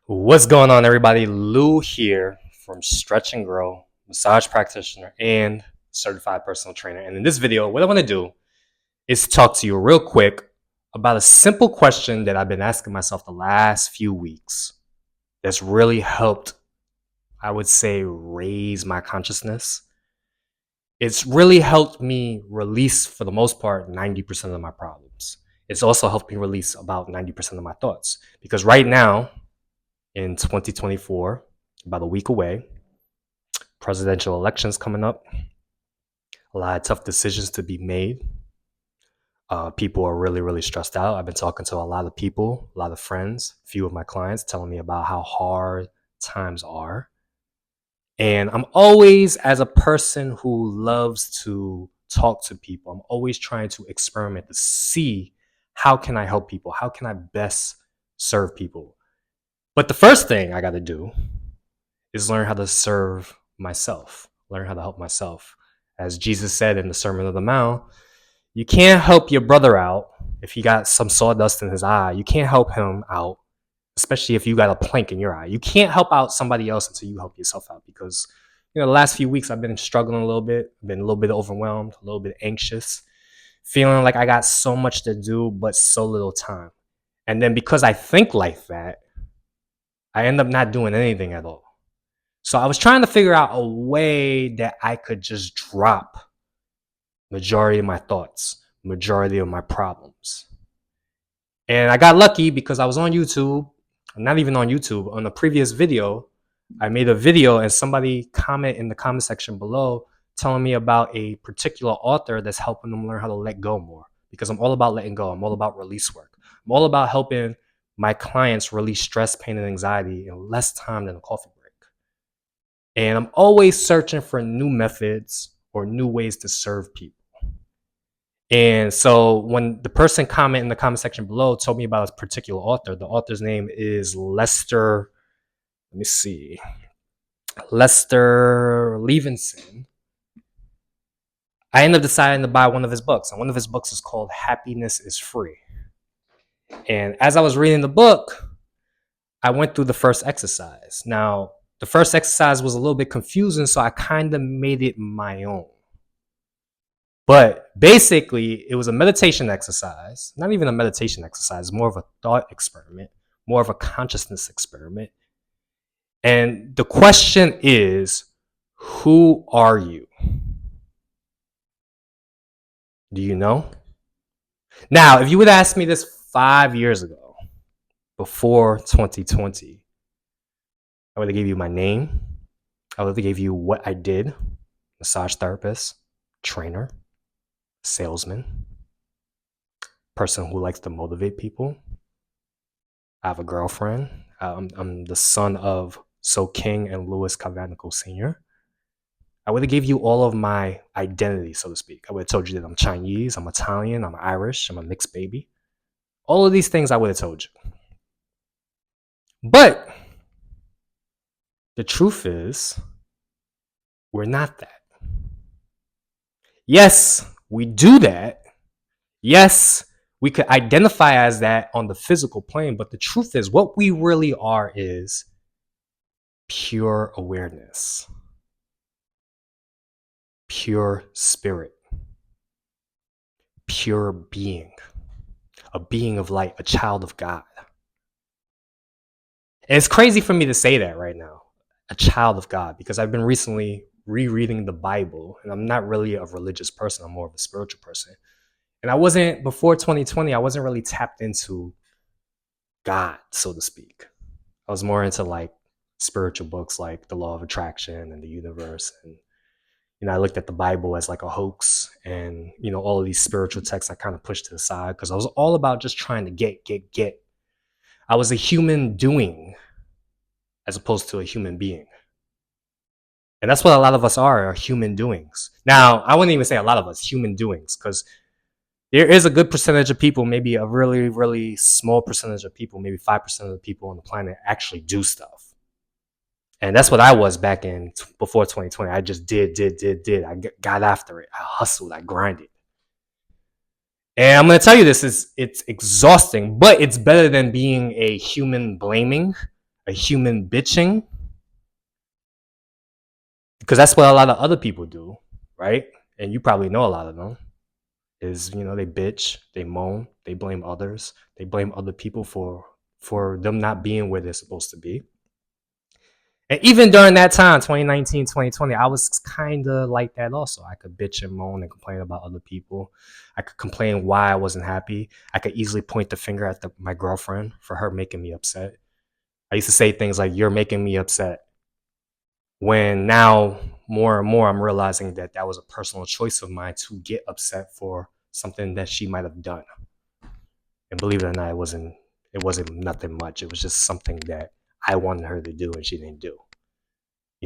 What's going on, everybody? Lou here from Stretch and Grow, massage practitioner and certified personal trainer. And in this video, what I want to do is talk to you real quick about a simple question that I've been asking myself the last few weeks that's really helped, I would say, raise my consciousness. It's really helped me release, for the most part, 90% of my problems. It's also helped me release about 90% of my thoughts. Because right now, in 2024, about a week away, presidential elections coming up, a lot of tough decisions to be made. People are really, really stressed out. I've been talking to a lot of people, a lot of friends, a few of my clients telling me about how hard times are. And I'm always, as a person who loves to talk to people, I'm always trying to experiment to see how can I help people? How can I best serve people? But the first thing I got to do is learn how to serve myself, learn how to help myself. As Jesus said in the Sermon on the Mount, you can't help your brother out if he got some sawdust in his eye. You can't help him out, especially if you got a plank in your eye. You can't help out somebody else until you help yourself out, because the last few weeks I've been struggling a little bit. I've been a little bit overwhelmed, a little bit anxious, feeling like I got so much to do but so little time. And then because I think like that, I end up not doing anything at all. So I was trying to figure out a way that I could just drop majority of my thoughts, majority of my problems. And I got lucky because I was on YouTube, not even on YouTube, on a previous video. I made a video and somebody comment in the comment section below telling me about a particular author that's helping them learn how to let go more, because I'm all about letting go. I'm all about release work. I'm all about helping my clients release stress, pain, and anxiety in less time than a coffee break. And I'm always searching for new methods or new ways to serve people. And so when the person comment in the comment section below told me about a particular author, the author's name is Lester, let me see, Lester Levinson. I ended up deciding to buy one of his books. And one of his books is called Happiness is Free. And as I was reading the book, I went through the first exercise. Now, the first exercise was a little bit confusing, so I kind of made it my own. But basically, it was a meditation exercise, not even a meditation exercise, more of a thought experiment, more of a consciousness experiment. And the question is, who are you? Do you know? Now, if you would ask me this 5 years ago, before 2020, I would have gave you my name. I would have gave you what I did: massage therapist, trainer, salesman, person who likes to motivate people. I have a girlfriend. I'm the son of So King and Louis Cavanico Sr. I would have gave you all of my identity, so to speak. I would have told you that I'm Chinese, I'm Italian, I'm Irish, I'm a mixed baby. All of these things I would have told you. But the truth is, we're not that. Yes, we do that. Yes, we could identify as that on the physical plane, but the truth is, what we really are is pure awareness, pure spirit, pure being, a being of light, a child of God. And it's crazy for me to say that right now, a child of God, because I've been recently rereading the Bible, and I'm not really a religious person. I'm more of a spiritual person. And I wasn't, before 2020, I wasn't really tapped into God, so to speak. I was more into like spiritual books like The Law of Attraction and the universe. And, I looked at the Bible as like a hoax, and, all of these spiritual texts I kind of pushed to the side because I was all about just trying to get. I was a human doing as opposed to a human being. And that's what a lot of us are human doings. Now, I wouldn't even say a lot of us, human doings, because there is a good percentage of people, maybe a really, really small percentage of people, maybe 5% of the people on the planet actually do stuff. And that's what I was back in before 2020. I just did. I got after it. I hustled. I grinded. And I'm going to tell you this, it's exhausting, but it's better than being a human blaming, a human bitching, because that's what a lot of other people do, right? And you probably know a lot of them is, they bitch, they moan, they blame others, they blame other people for them not being where they're supposed to be. And even during that time, 2019, 2020, I was kind of like that also. I could bitch and moan and complain about other people. I could complain why I wasn't happy. I could easily point the finger at my girlfriend for her making me upset. I used to say things like, "You're making me upset." When now, more and more, I'm realizing that that was a personal choice of mine to get upset for something that she might have done. And believe it or not, it wasn't nothing much. It was just something that I wanted her to do and she didn't do.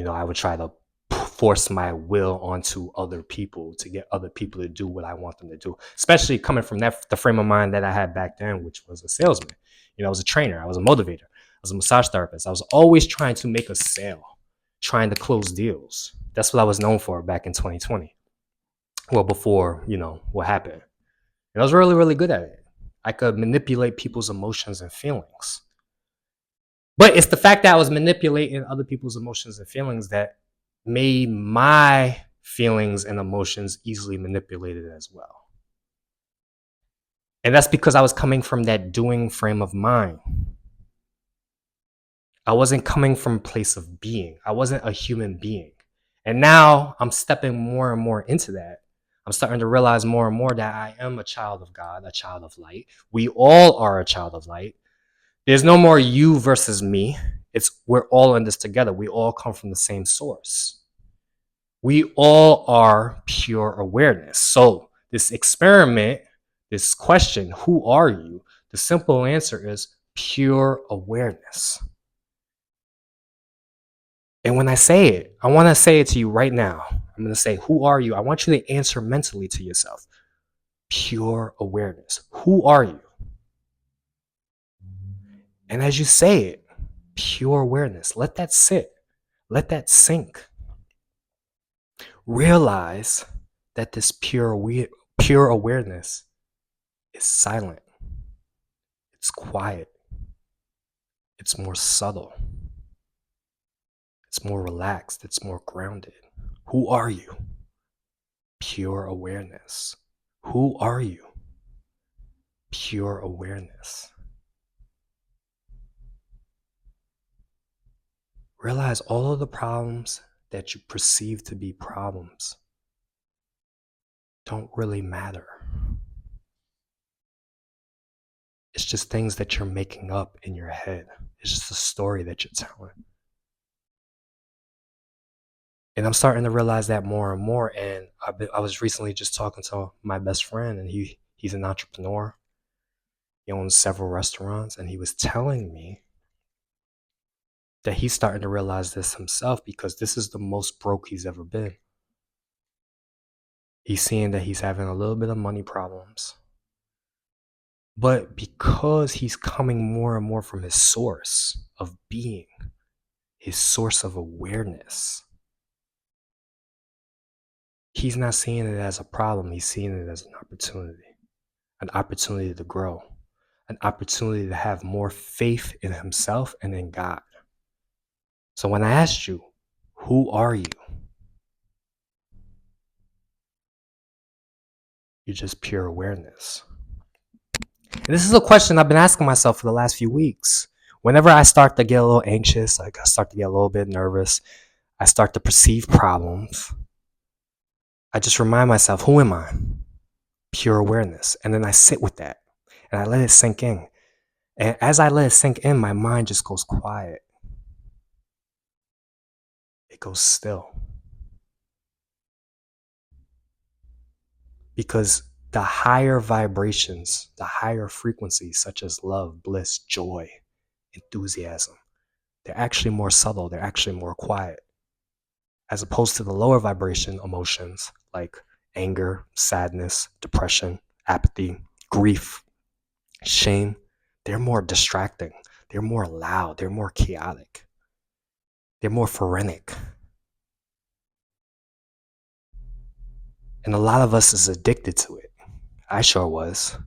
I would try to force my will onto other people to get other people to do what I want them to do, especially coming from the frame of mind that I had back then, which was a salesman. I was a trainer, I was a motivator, I was a massage therapist. I was always trying to make a sale, trying to close deals. That's what I was known for back in 2020. Well, before, what happened. And I was really, really good at it. I could manipulate people's emotions and feelings. But it's the fact that I was manipulating other people's emotions and feelings that made my feelings and emotions easily manipulated as well. And that's because I was coming from that doing frame of mind. I wasn't coming from a place of being. I wasn't a human being. And now I'm stepping more and more into that. I'm starting to realize more and more that I am a child of God, a child of light. We all are a child of light. There's no more you versus me. We're all in this together. We all come from the same source. We all are pure awareness. So this experiment, this question, who are you? The simple answer is pure awareness. And when I say it, I want to say it to you right now. I'm going to say, who are you? I want you to answer mentally to yourself. Pure awareness. Who are you? And as you say it, pure awareness, let that sit. Let that sink. Realize that this pure awareness is silent. It's quiet. It's more subtle. It's more relaxed. It's more grounded. Who are you? Pure awareness. Who are you? Pure awareness. Realize all of the problems that you perceive to be problems don't really matter. It's just things that you're making up in your head. It's just a story that you're telling. And I'm starting to realize that more and more. And I was recently just talking to my best friend, and he's an entrepreneur. He owns several restaurants, and he was telling me that he's starting to realize this himself because this is the most broke he's ever been. He's seeing that he's having a little bit of money problems. But because he's coming more and more from his source of being, his source of awareness, he's not seeing it as a problem. He's seeing it as an opportunity to grow, an opportunity to have more faith in himself and in God. So when I asked you, who are you? You're just pure awareness. And this is a question I've been asking myself for the last few weeks. Whenever I start to get a little anxious, like I start to get a little bit nervous, I start to perceive problems, I just remind myself, who am I? Pure awareness. And then I sit with that and I let it sink in. And as I let it sink in, my mind just goes quiet. It goes still. Because the higher vibrations, the higher frequencies, such as love, bliss, joy, enthusiasm, they're actually more subtle. They're actually more quiet. As opposed to the lower vibration emotions like anger, sadness, depression, apathy, grief, shame, they're more distracting. They're more loud. They're more chaotic. They're more phoretic. And a lot of us is addicted to it. I sure was.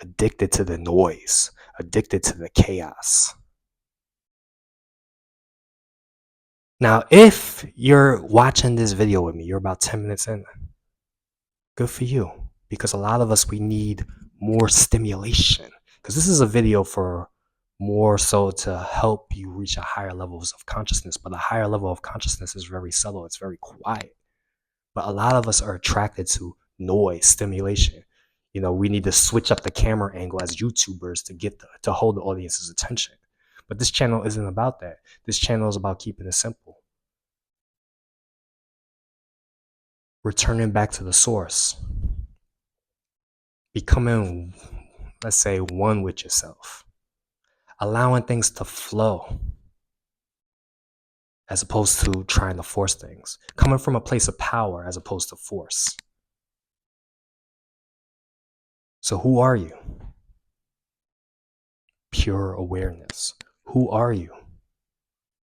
Addicted to the noise. Addicted to the chaos. Now, if you're watching this video with me, you're about 10 minutes in, good for you. Because a lot of us, we need more stimulation. Because this is a video for more so to help you reach a higher levels of consciousness. But a higher level of consciousness is very subtle. It's very quiet. But a lot of us are attracted to noise, stimulation. You know, we need to switch up the camera angle as YouTubers to hold the audience's attention. But this channel isn't about that. This channel is about keeping it simple. Returning back to the source. Becoming, let's say, one with yourself. Allowing things to flow as opposed to trying to force things. Coming from a place of power as opposed to force. So who are you? Pure awareness. Who are you?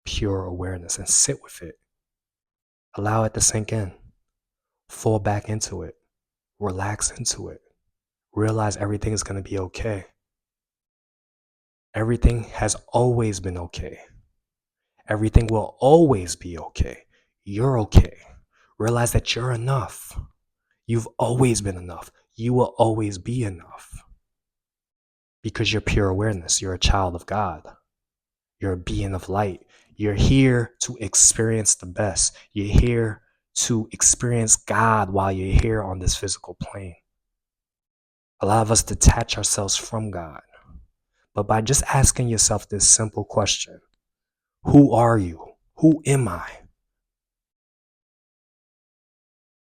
Pure awareness. And sit with it. Allow it to sink in. Fall back into it. Relax into it. Realize everything is going to be okay. Everything has always been okay. Everything will always be okay. You're okay. Realize that you're enough. You've always been enough. You will always be enough. Because you're pure awareness. You're a child of God. You're a being of light. You're here to experience the best. You're here to experience God while you're here on this physical plane. A lot of us detach ourselves from God. But by just asking yourself this simple question, who are you? Who am I?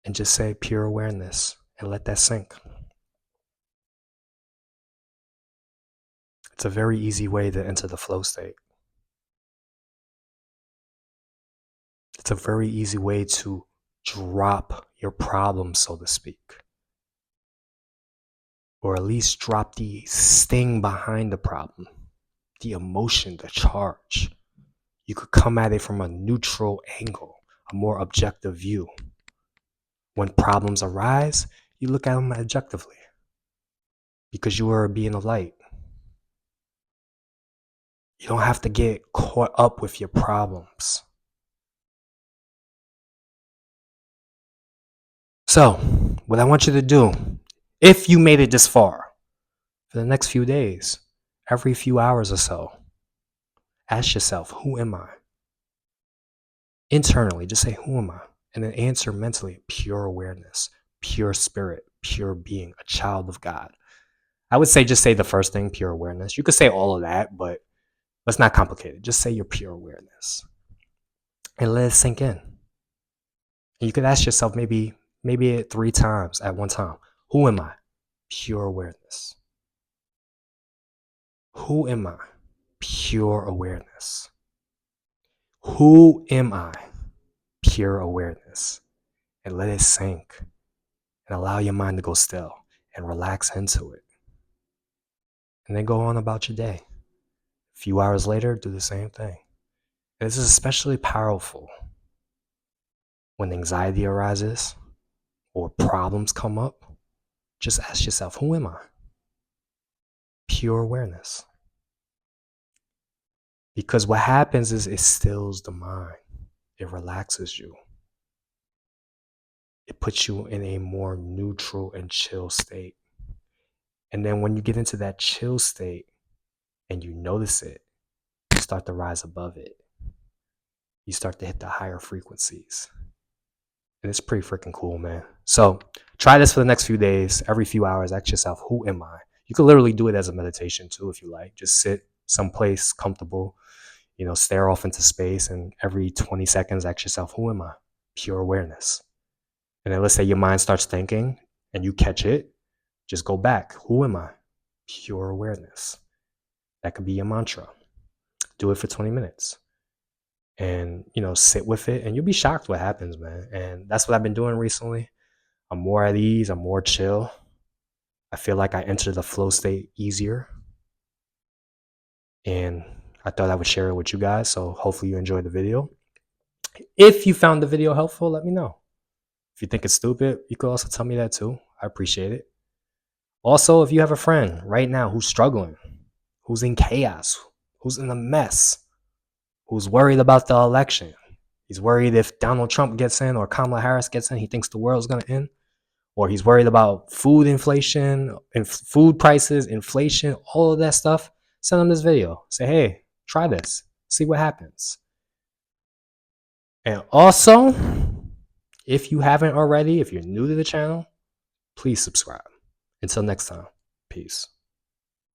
And just say pure awareness and let that sink. It's a very easy way to enter the flow state. It's a very easy way to drop your problem, so to speak. Or at least drop the sting behind the problem, the emotion, the charge. You could come at it from a neutral angle, a more objective view. When problems arise, you look at them objectively because you are a being of light. You don't have to get caught up with your problems. So, what I want you to do, if you made it this far, for the next few days, every few hours or so, ask yourself, who am I? Internally, just say, who am I? And then answer mentally, pure awareness, pure spirit, pure being, a child of God. I would say just say the first thing, pure awareness. You could say all of that, but let's not complicate it. Just say your pure awareness and let it sink in. And you could ask yourself maybe 3 times at one time. Who am I? Pure awareness. Who am I? Pure awareness. Who am I? Pure awareness. And let it sink. And allow your mind to go still and relax into it. And then go on about your day. A few hours later, do the same thing. And this is especially powerful when anxiety arises or problems come up. Just ask yourself, who am I? Pure awareness. Because what happens is it stills the mind. It relaxes you. It puts you in a more neutral and chill state. And then when you get into that chill state and you notice it, you start to rise above it. You start to hit the higher frequencies. And it's pretty freaking cool, man. So try this for the next few days. Every few hours, ask yourself, who am I? You could literally do it as a meditation too, if you like. Just sit someplace comfortable, stare off into space, and every 20 seconds, ask yourself, who am I? Pure awareness. And then let's say your mind starts thinking and you catch it, just go back. Who am I? Pure awareness. That could be your mantra. Do it for 20 minutes. And, sit with it, and you'll be shocked what happens, man. And that's what I've been doing recently. I'm more at ease. I'm more chill. I feel like I enter the flow state easier. And I thought I would share it with you guys. So hopefully you enjoyed the video. If you found the video helpful, let me know. If you think it's stupid, you could also tell me that too. I appreciate it. Also, if you have a friend right now who's struggling, who's in chaos, who's in a mess, who's worried about the election, He's worried if Donald Trump gets in or Kamala Harris gets in, he thinks the world's going to end. Or he's worried about food inflation and food prices, inflation, all of that stuff. Send him this video. Say, hey, try this. See what happens. And also, if you haven't already, if you're new to the channel, please subscribe. Until next time, peace.